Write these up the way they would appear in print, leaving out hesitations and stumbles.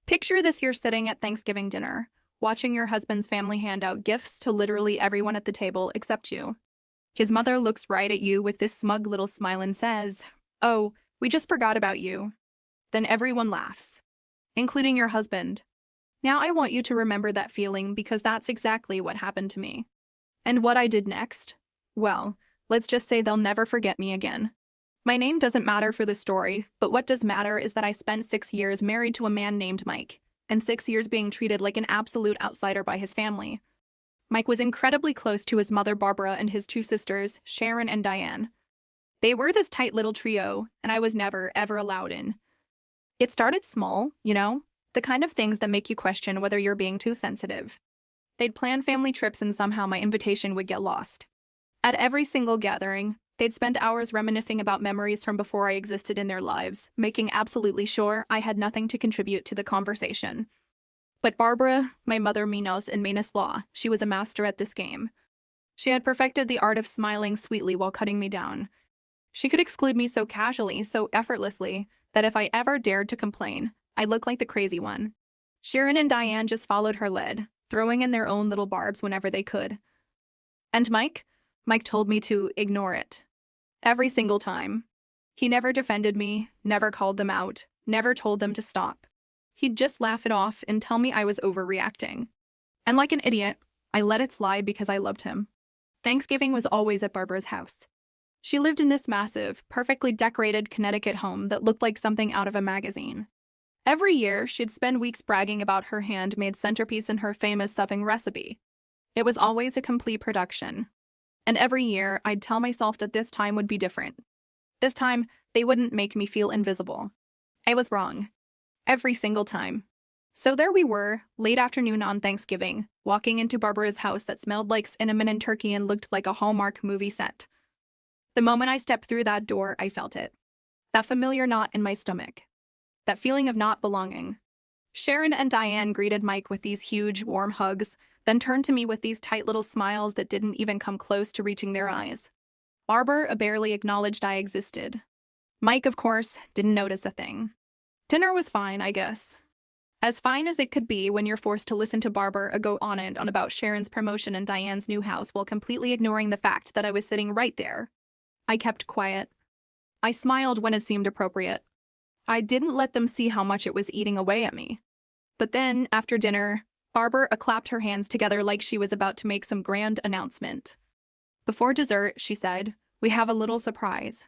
Picture this: you're sitting at Thanksgiving dinner, watching your husband's family hand out gifts to literally everyone at the table except you. His mother looks right at you with this smug little smile and says, "Oh, we just forgot about you." Then everyone laughs, including your husband. Now I want you to remember that feeling, because that's exactly what happened to me. And what I did next? Well, let's just say they'll never forget me again. My name doesn't matter for the story, but what does matter is that I spent 6 years married to a man named Mike, and 6 years being treated like an absolute outsider by his family. Mike was incredibly close to his mother Barbara and his two sisters, Sharon and Diane. They were this tight little trio, and I was never, ever allowed in. It started small, the kind of things that make you question whether you're being too sensitive. They'd plan family trips and somehow my invitation would get lost. At every single gathering, they'd spend hours reminiscing about memories from before I existed in their lives, making absolutely sure I had nothing to contribute to the conversation. But Barbara, my mother Minos in Manus Law, she was a master at this game. She had perfected the art of smiling sweetly while cutting me down. She could exclude me so casually, so effortlessly, that if I ever dared to complain, I looked like the crazy one. Sharon and Diane just followed her lead, throwing in their own little barbs whenever they could. And Mike? Mike told me to ignore it. Every single time. He never defended me, never called them out, never told them to stop. He'd just laugh it off and tell me I was overreacting. And like an idiot, I let it slide because I loved him. Thanksgiving was always at Barbara's house. She lived in this massive, perfectly decorated Connecticut home that looked like something out of a magazine. Every year, she'd spend weeks bragging about her handmade centerpiece and her famous stuffing recipe. It was always a complete production. And every year, I'd tell myself that this time would be different. This time, they wouldn't make me feel invisible. I was wrong. Every single time. So there we were, late afternoon on Thanksgiving, walking into Barbara's house that smelled like cinnamon and turkey and looked like a Hallmark movie set. The moment I stepped through that door, I felt it. That familiar knot in my stomach. That feeling of not belonging. Sharon and Diane greeted Mike with these huge, warm hugs, then turned to me with these tight little smiles that didn't even come close to reaching their eyes. Barbara barely acknowledged I existed. Mike, of course, didn't notice a thing. Dinner was fine, I guess. As fine as it could be when you're forced to listen to Barbara go on and on about Sharon's promotion and Diane's new house while completely ignoring the fact that I was sitting right there. I kept quiet. I smiled when it seemed appropriate. I didn't let them see how much it was eating away at me. But then, after dinner, Barbara clapped her hands together like she was about to make some grand announcement. Before dessert, she said, "We have a little surprise."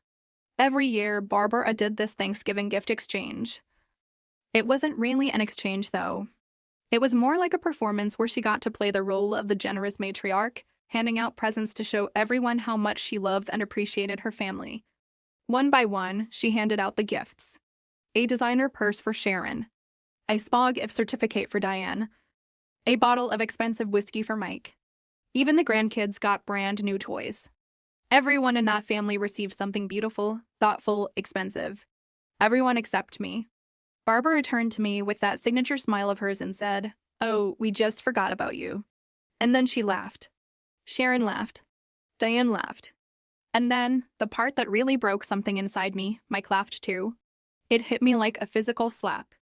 Every year, Barbara did this Thanksgiving gift exchange. It wasn't really an exchange, though. It was more like a performance where she got to play the role of the generous matriarch, handing out presents to show everyone how much she loved and appreciated her family. One by one, she handed out the gifts. A designer purse for Sharon. A spa gift certificate for Diane. A bottle of expensive whiskey for Mike. Even the grandkids got brand new toys. Everyone in that family received something beautiful, thoughtful, expensive. Everyone except me. Barbara turned to me with that signature smile of hers and said, "Oh, we just forgot about you." And then she laughed. Sharon laughed. Diane laughed. And then, the part that really broke something inside me, Mike laughed too. It hit me like a physical slap.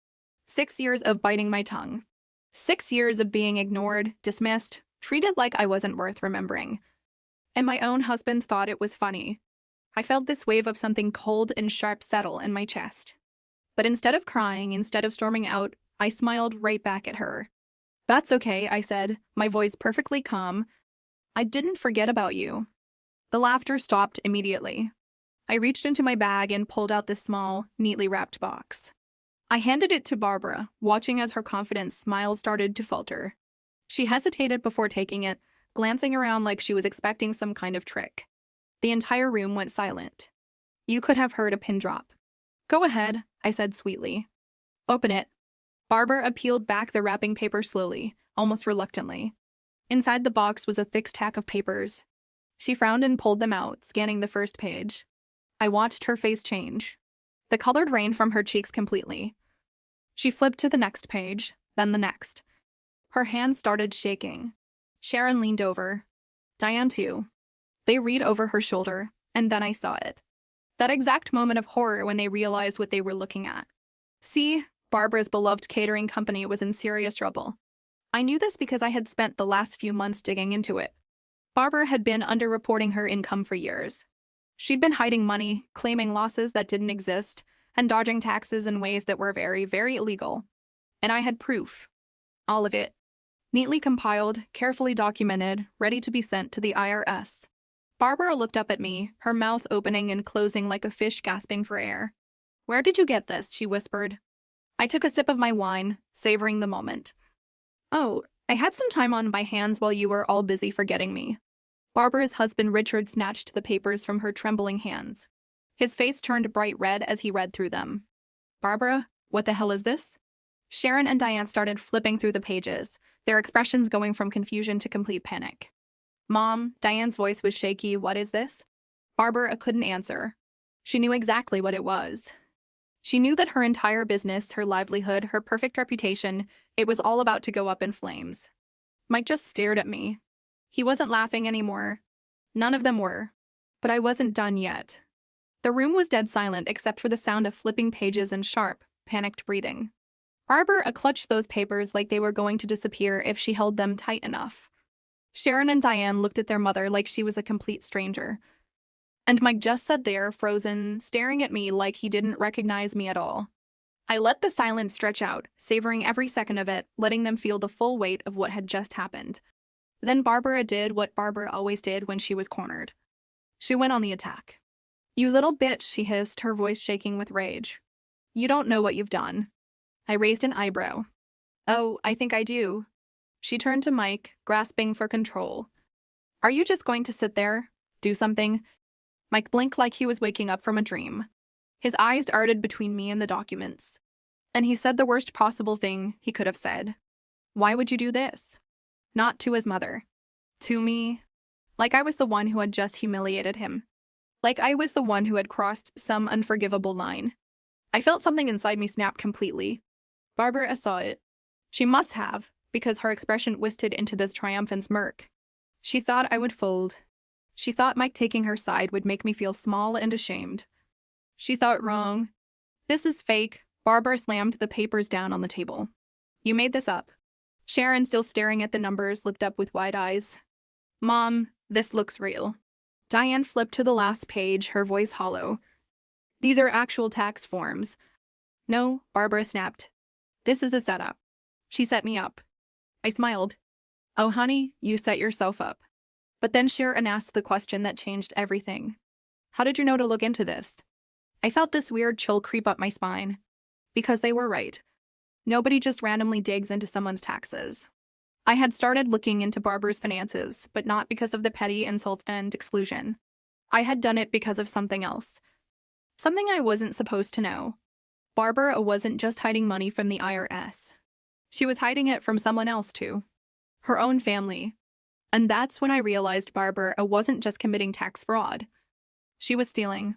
6 years of biting my tongue. 6 years of being ignored, dismissed, treated like I wasn't worth remembering. And my own husband thought it was funny. I felt this wave of something cold and sharp settle in my chest. But instead of crying, instead of storming out, I smiled right back at her. "That's okay," I said, my voice perfectly calm. "I didn't forget about you." The laughter stopped immediately. I reached into my bag and pulled out this small, neatly wrapped box. I handed it to Barbara, watching as her confident smile started to falter. She hesitated before taking it, glancing around like she was expecting some kind of trick. The entire room went silent. You could have heard a pin drop. "Go ahead," I said sweetly. "Open it." Barbara peeled back the wrapping paper slowly, almost reluctantly. Inside the box was a thick stack of papers. She frowned and pulled them out, scanning the first page. I watched her face change. The color drained from her cheeks completely. She flipped to the next page, then the next. Her hands started shaking. Sharon leaned over. Diane too. They read over her shoulder, and then I saw it. That exact moment of horror when they realized what they were looking at. "See," Barbara's beloved catering company was in serious trouble. I knew this because I had spent the last few months digging into it. Barbara had been underreporting her income for years. She'd been hiding money, claiming losses that didn't exist, and dodging taxes in ways that were very, very illegal. And I had proof. All of it. Neatly compiled, carefully documented, ready to be sent to the IRS. Barbara looked up at me, her mouth opening and closing like a fish gasping for air. "Where did you get this?" she whispered. I took a sip of my wine, savoring the moment. "Oh, I had some time on my hands while you were all busy forgetting me." Barbara's husband Richard snatched the papers from her trembling hands. His face turned bright red as he read through them. "Barbara, what the hell is this?" Sharon and Diane started flipping through the pages, their expressions going from confusion to complete panic. "Mom," Diane's voice was shaky, "what is this?" Barbara couldn't answer. She knew exactly what it was. She knew that her entire business, her livelihood, her perfect reputation, it was all about to go up in flames. Mike just stared at me. He wasn't laughing anymore. None of them were. But I wasn't done yet. The room was dead silent except for the sound of flipping pages and sharp, panicked breathing. Barbara clutched those papers like they were going to disappear if she held them tight enough. Sharon and Diane looked at their mother like she was a complete stranger. And Mike just sat there, frozen, staring at me like he didn't recognize me at all. I let the silence stretch out, savoring every second of it, letting them feel the full weight of what had just happened. Then Barbara did what Barbara always did when she was cornered. She went on the attack. "You little bitch," she hissed, her voice shaking with rage. "You don't know what you've done." I raised an eyebrow. "Oh, I think I do." She turned to Mike, grasping for control. "Are you just going to sit there? Do something?" Mike blinked like he was waking up from a dream. His eyes darted between me and the documents. And he said the worst possible thing he could have said. "Why would you do this?" Not to his mother. To me. Like I was the one who had just humiliated him. Like I was the one who had crossed some unforgivable line. I felt something inside me snap completely. Barbara saw it. She must have, because her expression twisted into this triumphant smirk. She thought I would fold. She thought Mike taking her side would make me feel small and ashamed. She thought wrong. "This is fake." Barbara slammed the papers down on the table. "You made this up." Sharon, still staring at the numbers, looked up with wide eyes. "Mom, this looks real." Diane flipped to the last page, her voice hollow. "These are actual tax forms." "No," Barbara snapped. "This is a setup." She set me up. I smiled. "Oh, honey, you set yourself up." But then Sharon asked the question that changed everything. "How did you know to look into this?" I felt this weird chill creep up my spine. Because they were right. Nobody just randomly digs into someone's taxes. I had started looking into Barbara's finances, but not because of the petty insult and exclusion. I had done it because of something else. Something I wasn't supposed to know. Barbara wasn't just hiding money from the IRS. She was hiding it from someone else too. Her own family. And that's when I realized Barbara wasn't just committing tax fraud. She was stealing.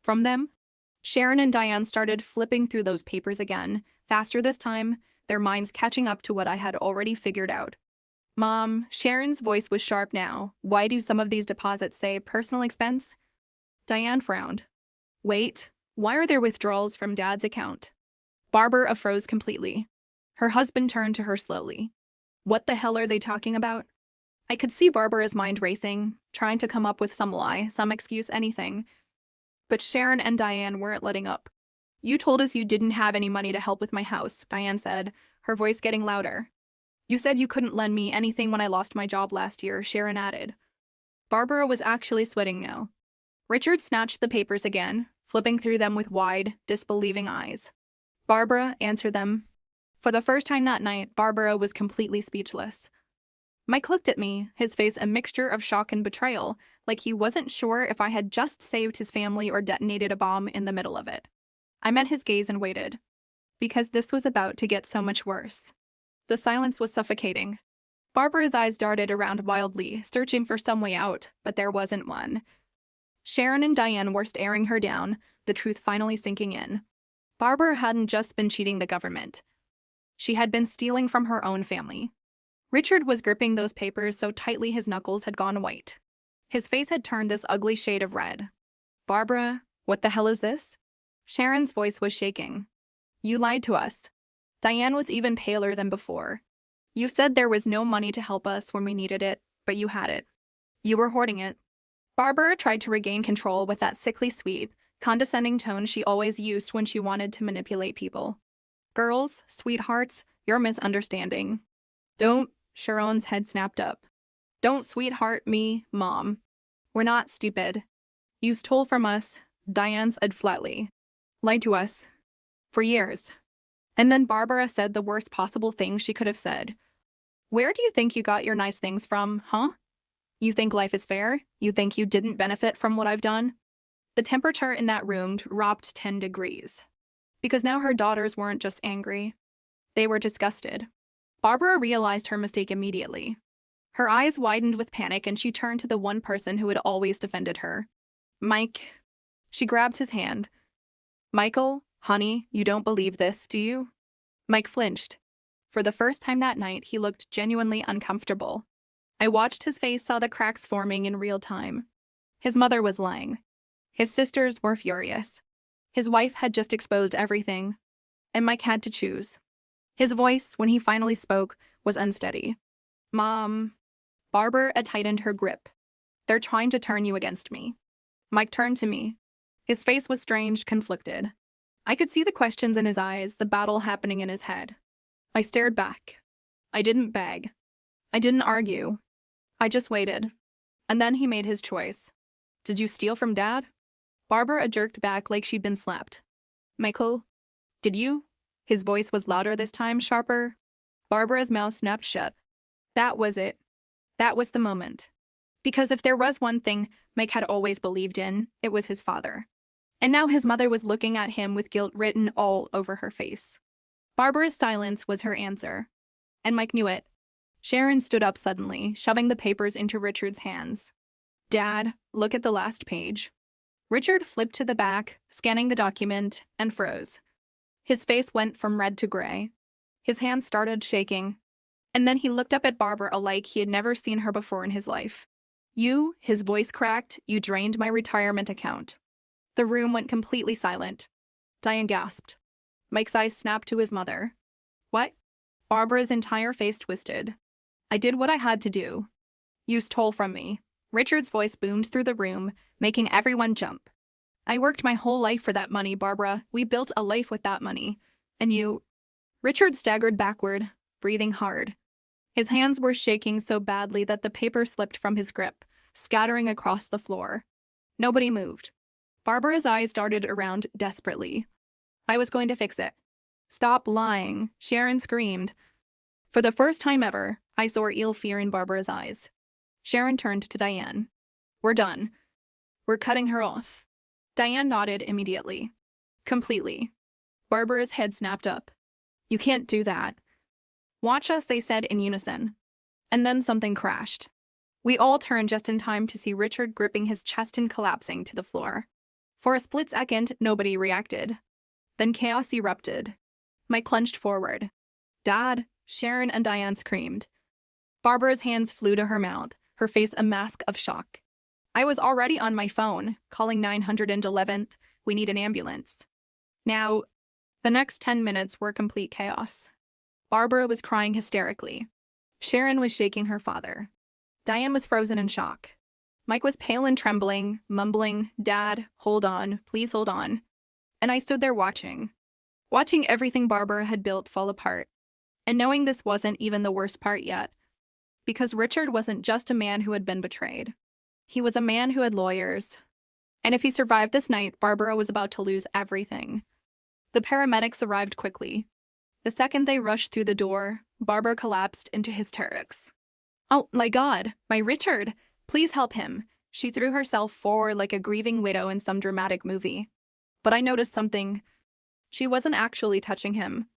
From them? Sharon and Diane started flipping through those papers again, faster this time, their minds catching up to what I had already figured out. "Mom," Sharon's voice was sharp now, "why do some of these deposits say personal expense?" Diane frowned. "Wait, why are there withdrawals from Dad's account?" Barbara froze completely. Her husband turned to her slowly. "What the hell are they talking about?" I could see Barbara's mind racing, trying to come up with some lie, some excuse, anything. But Sharon and Diane weren't letting up. "You told us you didn't have any money to help with my house," Diane said, her voice getting louder. "You said you couldn't lend me anything when I lost my job last year," Sharon added. Barbara was actually sweating now. Richard snatched the papers again, flipping through them with wide, disbelieving eyes. "Barbara, answer them." For the first time that night, Barbara was completely speechless. Mike looked at me, his face a mixture of shock and betrayal, like he wasn't sure if I had just saved his family or detonated a bomb in the middle of it. I met his gaze and waited. Because this was about to get so much worse. The silence was suffocating. Barbara's eyes darted around wildly, searching for some way out, but there wasn't one. Sharon and Diane were staring her down, the truth finally sinking in. Barbara hadn't just been cheating the government. She had been stealing from her own family. Richard was gripping those papers so tightly his knuckles had gone white. His face had turned this ugly shade of red. "Barbara, what the hell is this?" Sharon's voice was shaking. You lied to us. Diane was even paler than before. You said there was no money to help us when we needed it, but you had it. You were hoarding it. Barbara tried to regain control with that sickly sweet, condescending tone she always used when she wanted to manipulate people. Girls, sweethearts, you're misunderstanding. Don't, Sharon's head snapped up. Don't sweetheart me, Mom. We're not stupid. You stole from us, Diane said flatly. Lied to us. For years. And then Barbara said the worst possible thing she could have said. Where do you think you got your nice things from, huh? You think life is fair? You think you didn't benefit from what I've done? The temperature in that room dropped 10 degrees. Because now her daughters weren't just angry. They were disgusted. Barbara realized her mistake immediately. Her eyes widened with panic and she turned to the one person who had always defended her. Mike. She grabbed his hand. Michael, honey, you don't believe this, do you? Mike flinched. For the first time that night, he looked genuinely uncomfortable. I watched his face, saw the cracks forming in real time. His mother was lying. His sisters were furious. His wife had just exposed everything. And Mike had to choose. His voice, when he finally spoke, was unsteady. Mom. Barbara tightened her grip. They're trying to turn you against me. Mike turned to me. His face was strange, conflicted. I could see the questions in his eyes, the battle happening in his head. I stared back. I didn't beg. I didn't argue. I just waited. And then he made his choice. Did you steal from Dad? Barbara jerked back like she'd been slapped. Michael, did you? His voice was louder this time, sharper. Barbara's mouth snapped shut. That was it. That was the moment. Because if there was one thing Mike had always believed in, it was his father. And now his mother was looking at him with guilt written all over her face. Barbara's silence was her answer. And Mike knew it. Sharon stood up suddenly, shoving the papers into Richard's hands. Dad, look at the last page. Richard flipped to the back, scanning the document, and froze. His face went from red to gray. His hands started shaking. And then he looked up at Barbara like he had never seen her before in his life. You, his voice cracked, you drained my retirement account. The room went completely silent. Diane gasped. Mike's eyes snapped to his mother. What? Barbara's entire face twisted. I did what I had to do. You stole from me. Richard's voice boomed through the room, making everyone jump. I worked my whole life for that money, Barbara. We built a life with that money. And you... Richard staggered backward, breathing hard. His hands were shaking so badly that the paper slipped from his grip, scattering across the floor. Nobody moved. Barbara's eyes darted around desperately. I was going to fix it. Stop lying, Sharon screamed. For the first time ever, I saw ill fear in Barbara's eyes. Sharon turned to Diane. We're done. We're cutting her off. Diane nodded immediately. Completely. Barbara's head snapped up. You can't do that. Watch us, they said in unison. And then something crashed. We all turned just in time to see Richard gripping his chest and collapsing to the floor. For a split second, nobody reacted. Then chaos erupted. Mike clunched forward. Dad, Sharon and Diane screamed. Barbara's hands flew to her mouth, her face a mask of shock. I was already on my phone, calling 911. We need an ambulance. Now, the next 10 minutes were complete chaos. Barbara was crying hysterically. Sharon was shaking her father. Diane was frozen in shock. Mike was pale and trembling, mumbling, Dad, hold on, please hold on. And I stood there watching everything Barbara had built fall apart. And knowing this wasn't even the worst part yet. Because Richard wasn't just a man who had been betrayed. He was a man who had lawyers. And if he survived this night, Barbara was about to lose everything. The paramedics arrived quickly. The second they rushed through the door, Barbara collapsed into hysterics. Oh my God, my Richard! Please help him. She threw herself forward like a grieving widow in some dramatic movie. But I noticed something. She wasn't actually touching him.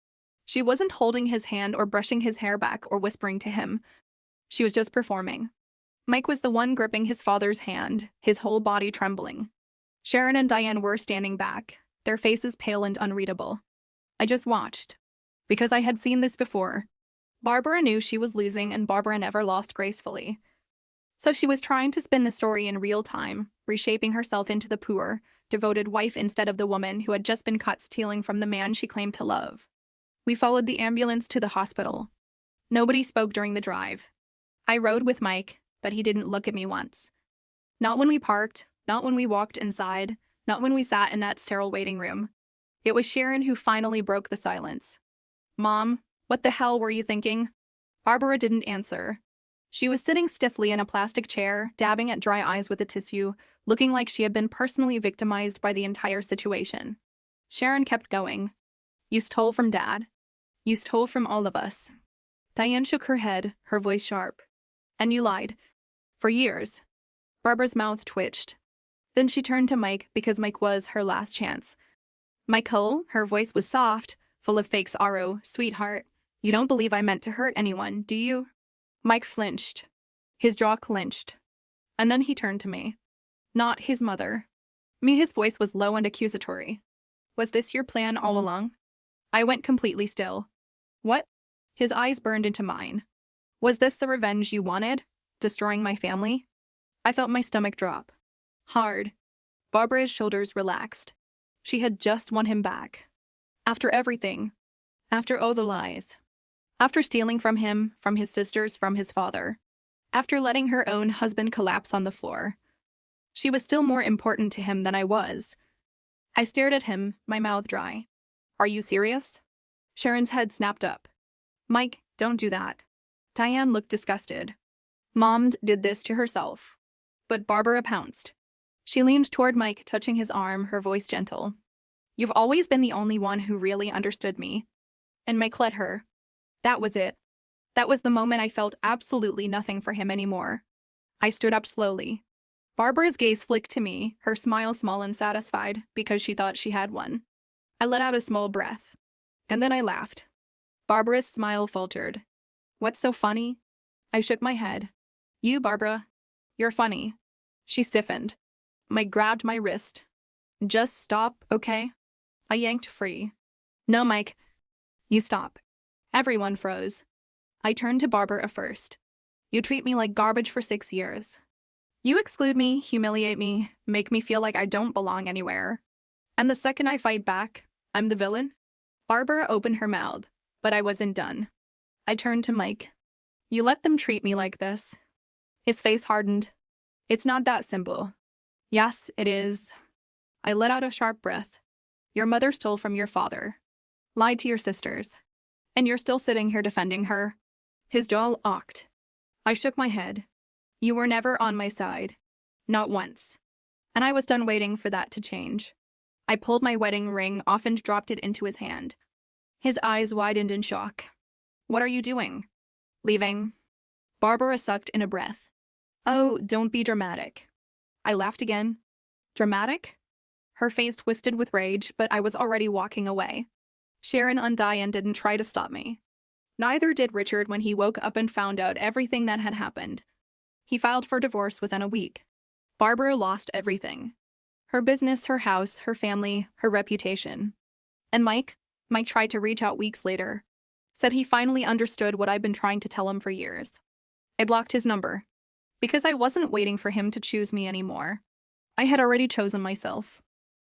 She wasn't holding his hand or brushing his hair back or whispering to him. She was just performing. Mike was the one gripping his father's hand, his whole body trembling. Sharon and Diane were standing back, their faces pale and unreadable. I just watched. Because I had seen this before. Barbara knew she was losing and Barbara never lost gracefully. So she was trying to spin the story in real time, reshaping herself into the poor, devoted wife instead of the woman who had just been caught stealing from the man she claimed to love. We followed the ambulance to the hospital. Nobody spoke during the drive. I rode with Mike, but he didn't look at me once. Not when we parked, not when we walked inside, not when we sat in that sterile waiting room. It was Sharon who finally broke the silence. "Mom, what the hell were you thinking?" Barbara didn't answer. She was sitting stiffly in a plastic chair, dabbing at dry eyes with a tissue, looking like she had been personally victimized by the entire situation. Sharon kept going. "You stole from Dad. You stole from all of us." Diane shook her head, her voice sharp. "And you lied. For years." Barbara's mouth twitched. Then she turned to Mike because Mike was her last chance. "Michael," her voice was soft, full of fake sorrow, "sweetheart, you don't believe I meant to hurt anyone, do you?" Mike flinched. His jaw clenched. And then he turned to me. "Not his mother." His voice was low and accusatory. "Was this your plan all along?" I went completely still. "What?" His eyes burned into mine. "Was this the revenge you wanted? Destroying my family?" I felt my stomach drop. Hard. Barbara's shoulders relaxed. She had just won him back. After everything. After all the lies. After stealing from him, from his sisters, from his father. After letting her own husband collapse on the floor. She was still more important to him than I was. I stared at him, my mouth dry. "Are you serious?" Sharon's head snapped up. "Mike, don't do that." Diane looked disgusted. "Mom did this to herself." But Barbara pounced. She leaned toward Mike, touching his arm, her voice gentle. "You've always been the only one who really understood me." And Mike let her. That was it. That was the moment I felt absolutely nothing for him anymore. I stood up slowly. Barbara's gaze flicked to me, her smile small and satisfied, because she thought she had one. I let out a small breath. And then I laughed. Barbara's smile faltered. "What's so funny?" I shook my head. "You, Barbara. You're funny." She stiffened. Mike grabbed my wrist. "Just stop, okay?" I yanked free. "No, Mike. You stop." Everyone froze. I turned to Barbara first. "You treat me like garbage for 6 years. You exclude me, humiliate me, make me feel like I don't belong anywhere. And the second I fight back, I'm the villain?" Barbara opened her mouth, but I wasn't done. I turned to Mike. "You let them treat me like this." His face hardened. "It's not that simple." "Yes, it is." I let out a sharp breath. "Your mother stole from your father. Lied to your sisters. And you're still sitting here defending her." His jaw locked. I shook my head. "You were never on my side. Not once." And I was done waiting for that to change. I pulled my wedding ring off and dropped it into his hand. His eyes widened in shock. "What are you doing?" "Leaving." Barbara sucked in a breath. "Oh, don't be dramatic." I laughed again. "Dramatic?" Her face twisted with rage, but I was already walking away. Sharon and Diane didn't try to stop me. Neither did Richard when he woke up and found out everything that had happened. He filed for divorce within a week. Barbara lost everything. Her business, her house, her family, her reputation. And Mike tried to reach out weeks later. Said he finally understood what I'd been trying to tell him for years. I blocked his number. Because I wasn't waiting for him to choose me anymore. I had already chosen myself.